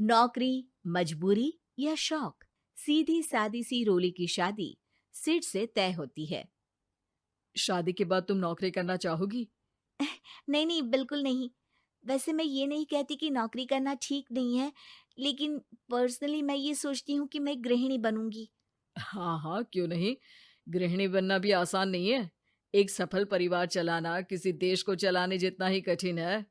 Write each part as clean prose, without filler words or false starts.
नौकरी, मजबूरी या शौक, सीधी सादी सी रोली की शादी सिड से तय होती है। शादी के बाद तुम नौकरी करना चाहोगी? नहीं नहीं, बिल्कुल नहीं। वैसे मैं ये नहीं कहती कि नौकरी करना ठीक नहीं है, लेकिन पर्सनली मैं ये सोचती हूँ कि मैं गृहिणी बनूंगी। हाँ हाँ, क्यों नहीं। गृहिणी बनना भी आसान नहीं है। एक सफल परिवार चलाना किसी देश को चलाने जितना ही कठिन है।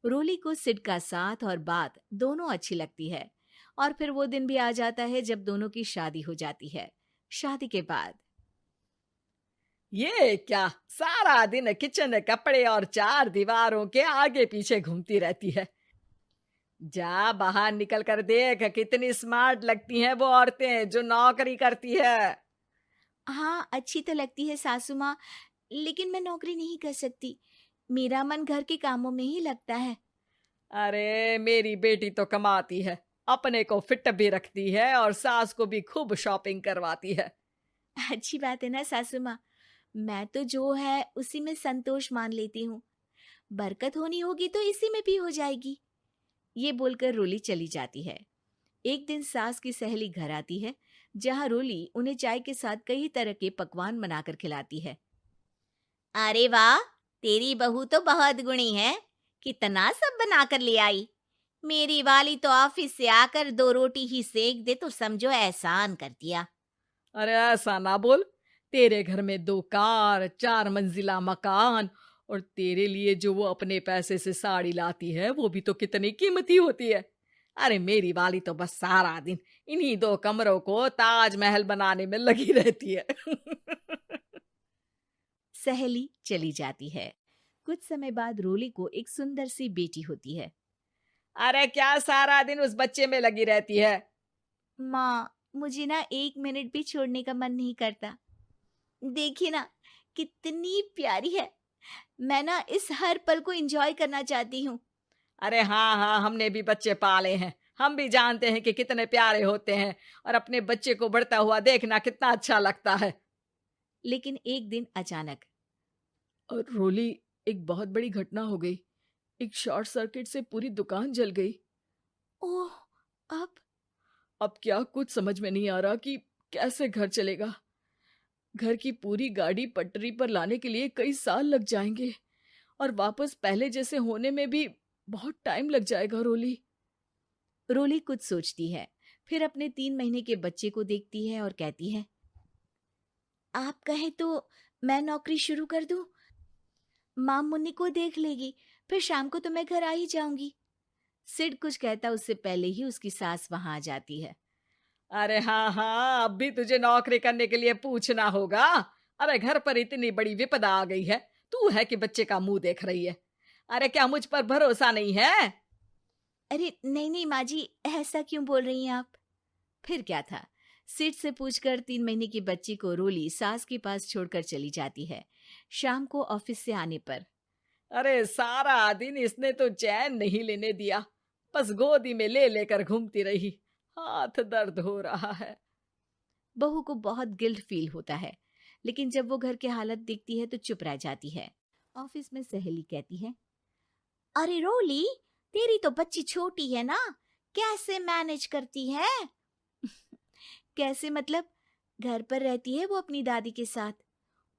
रोली को सिड का साथ और बात दोनों अच्छी लगती है, और फिर वो दिन भी आ जाता है जब दोनों की शादी हो जाती है। शादी के बाद ये क्या, सारा दिन किचन कपड़े और चार दीवारों के आगे पीछे घूमती रहती है। जा बाहर निकल कर देख, कितनी स्मार्ट लगती हैं वो औरतें जो नौकरी करती है। हाँ, अच्छी तो लगती है सासू माँ, लेकिन मैं नौकरी नहीं कर सकती। मेरा मन घर के कामों में ही लगता है। अरे मेरी बेटी तो कमाती है, अपने को फिट भी रखती है और सास को भी खूब शॉपिंग करवाती है। अच्छी बात है ना सासू माँ। मैं तो जो है उसी में संतोष मान लेती हूँ। बरकत होनी होगी तो इसी में भी हो जाएगी। ये बोलकर रोली चली जाती है। एक दिन सास की सहेली घर आती है, जहाँ रोली उन्हें चाय के साथ कई तरह के पकवान बनाकर खिलाती है। अरे वाह, तेरी बहू तो बहुत गुणी है। कितना सब बनाकर ले आई। मेरी वाली तो ऑफिस से आकर 2 रोटी ही सेक दे तो समझो एहसान कर दिया। अरे ऐसा ना बोल। तेरे घर में 2 कार, 4 मंजिला मकान, और तेरे लिए जो वो अपने पैसे से साड़ी लाती है वो भी तो कितनी कीमती होती है। अरे मेरी वाली तो बस सारा दिन इन्हीं 2 कमरों को ताजमहल बनाने में लगी रहती है। सहेली चली जाती है। कुछ समय बाद रोली को एक सुंदर सी बेटी होती है। अरे क्या सारा दिन उस बच्चे में लगी रहती है। माँ, मुझे ना 1 मिनट भी छोड़ने का मन नहीं करता। देखिए ना, कितनी प्यारी है। मैं ना इस हर पल को एंजॉय करना चाहती हूँ। अरे हाँ हाँ, हमने भी बच्चे पाले हैं। हम भी जानते हैं कि कितने प्यारे होते हैं, और अपने बच्चे को बढ़ता हुआ देखना कितना अच्छा लगता है। लेकिन एक दिन अचानक और रोली, एक बहुत बड़ी घटना हो गई। एक शॉर्ट सर्किट से पूरी दुकान जल गई। ओह, अब अब क्या कुछ समझ में नहीं आ रहा कि कैसे घर चलेगा। घर की पूरी गाड़ी पटरी पर लाने के लिए कई साल लग जाएंगे, और वापस पहले जैसे होने में भी बहुत टाइम लग जाएगा। रोली, रोली कुछ सोचती है, फिर अपने 3 महीने के बच्चे को देखती है और कहती है, आप कहें तो मैं नौकरी शुरू कर दूं? माँ मुन्नी को देख लेगी, फिर शाम को तो मैं घर आ ही जाऊंगी। सिड कुछ कहता उससे पहले ही उसकी सास वहां आ जाती है। अरे हाँ हाँ, अब भी तुझे नौकरी करने के लिए पूछना होगा। अरे घर पर इतनी बड़ी विपदा आ गई है, तू है कि बच्चे का मुंह देख रही है। अरे क्या मुझ पर भरोसा नहीं है? अरे नहीं नहीं माँ जी, ऐसा क्यों बोल रही हैं आप? फिर क्या था, सिड से पूछकर 3 महीने की बच्ची को रोली सास के पास छोड़कर चली जाती है। शाम को ऑफिस से आने पर अरे सारा दिन इसने तो चैन नहीं लेने दिया, बस गोदी में ले लेकर घूमती रही। हाथ दर्द हो रहा है। बहू को बहुत गिल्ट फील होता है, लेकिन जब वो घर की हालत देखती है तो चुप रह जाती है। ऑफिस में सहेली कहती है, अरे रोली, तेरी तो बच्ची छोटी है ना, कैसे मैनेज करती है? कैसे मतलब? घर पर रहती है वो अपनी दादी के साथ।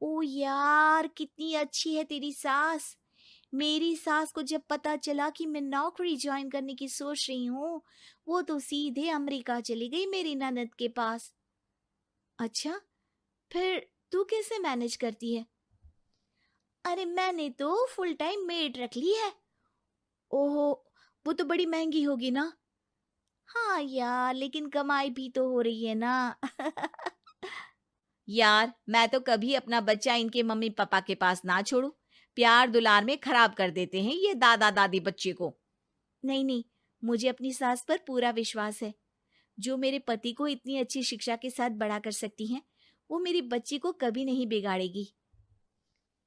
ओ यार, कितनी अच्छी है तेरी सास। मेरी सास को जब पता चला कि मैं नौकरी ज्वाइन करने की सोच रही हूँ, वो तो सीधे अमेरिका चली गई मेरी ननद के पास। अच्छा, फिर तू कैसे मैनेज करती है? अरे मैंने तो फुल टाइम मेड रख ली है। ओहो, वो तो बड़ी महंगी होगी ना? हाँ यार, लेकिन कमाई भी तो हो रही है ना। यार, मैं तो कभी अपना बच्चा इनके मम्मी पापा के पास ना छोड़ू। प्यार दुलार में खराब कर देते हैं ये दादा दादी बच्चे को। नहीं नहीं, मुझे अपनी सास पर पूरा विश्वास है। जो मेरे पति को इतनी अच्छी शिक्षा के साथ बड़ा कर सकती हैं, वो मेरी बच्ची को कभी नहीं बिगाड़ेगी।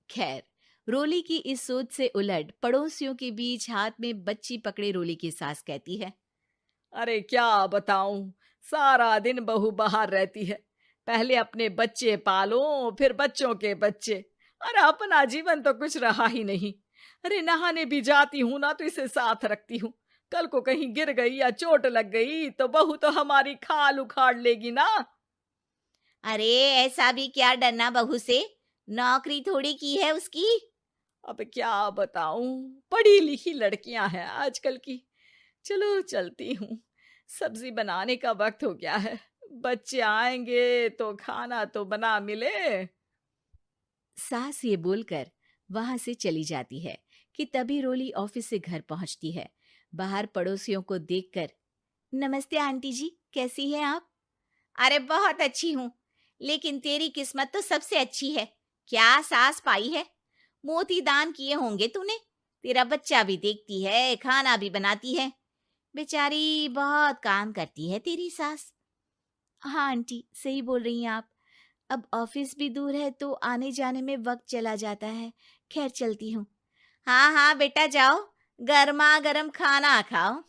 खैर, रोली की इस सोच से उलट पड़ोसियों के बीच हाथ में बच्ची पकड़े रोली की सास कहती है, अरे क्या बताऊं, सारा दिन बहू बाहर रहती है। पहले अपने बच्चे पालो, फिर बच्चों के बच्चे। अरे अपना जीवन तो कुछ रहा ही नहीं। अरे नहाने भी जाती हूं ना तो इसे साथ रखती हूँ, कल को कहीं गिर गई या चोट लग गई तो बहू तो हमारी खाल उखाड़ लेगी ना। अरे ऐसा भी क्या डरना बहू से, नौकरी थोड़ी की है उसकी। अब क्या बताऊं, पढ़ी लिखी लड़कियां हैं आजकल की। चलो चलती हूँ, सब्जी बनाने का वक्त हो गया है। बच्चे आएंगे तो खाना तो बना मिले। सास ये बोलकर वहां से चली जाती है कि तभी रोली ऑफिस से घर पहुंचती है। बाहर पड़ोसियों को देखकर, नमस्ते आंटी जी, कैसी हैं आप? अरे बहुत अच्छी हूँ, लेकिन तेरी किस्मत तो सबसे अच्छी है। क्या सास पाई है, मोती दान किए होंगे तूने। तेरा बच्चा भी देखती है, खाना भी बनाती है। बेचारी बहुत काम करती है तेरी सास। हाँ आंटी, सही बोल रही हैं आप। अब ऑफिस भी दूर है तो आने जाने में वक्त चला जाता है। खैर चलती हूँ। हाँ हाँ बेटा जाओ, गर्मा गर्म खाना खाओ।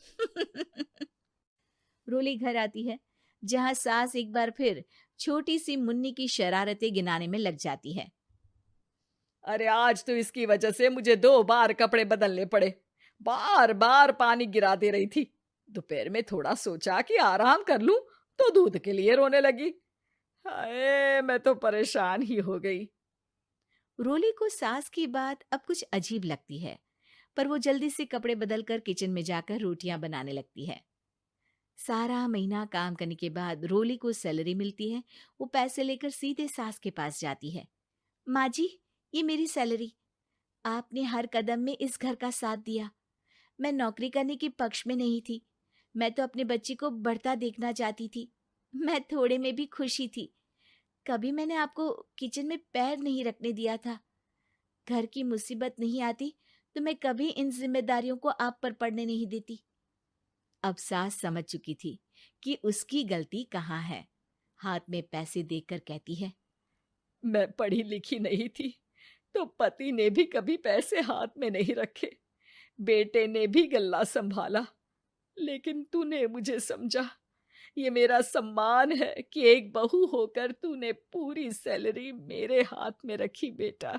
रोली घर आती है, जहाँ सास एक बार फिर छोटी सी मुन्नी की शरारतें गिनाने में लग जाती है। अरे आज तो इसकी वजह से मुझे 2 बार कपड़े बदलने पड़े। बार बार पानी गिरा दे रही थी। दोपहर में थोड़ा सोचा कि आराम कर लूं तो दूध के लिए रोने लगी। हाय, मैं तो परेशान ही हो गई। रोली को सास की बात अब कुछ अजीब लगती है, पर वो जल्दी से कपड़े बदलकर किचन में जाकर रोटियां बनाने लगती है। सारा महीना काम करने के बाद रोली को सैलरी मिलती है। वो पैसे लेकर सीधे सास के पास जाती है। माँ जी, ये मेरी सैलरी। आपने हर कदम में इस घर का साथ दिया। मैं नौकरी करने के पक्ष में नहीं थी। मैं तो अपने बच्चे को बढ़ता देखना चाहती थी। मैं थोड़े में भी खुशी थी। कभी मैंने आपको किचन में पैर नहीं रखने दिया था। घर की मुसीबत नहीं आती तो मैं कभी इन जिम्मेदारियों को आप पर पड़ने नहीं देती। अब सास समझ चुकी थी कि उसकी गलती कहाँ है। हाथ में पैसे देकर कहती है, मैं पढ़ी लिखी नहीं थी तो पति ने भी कभी पैसे हाथ में नहीं रखे। बेटे ने भी गल्ला संभाला, लेकिन तूने मुझे समझा। ये मेरा सम्मान है कि एक बहू होकर तूने पूरी सैलरी मेरे हाथ में रखी बेटा।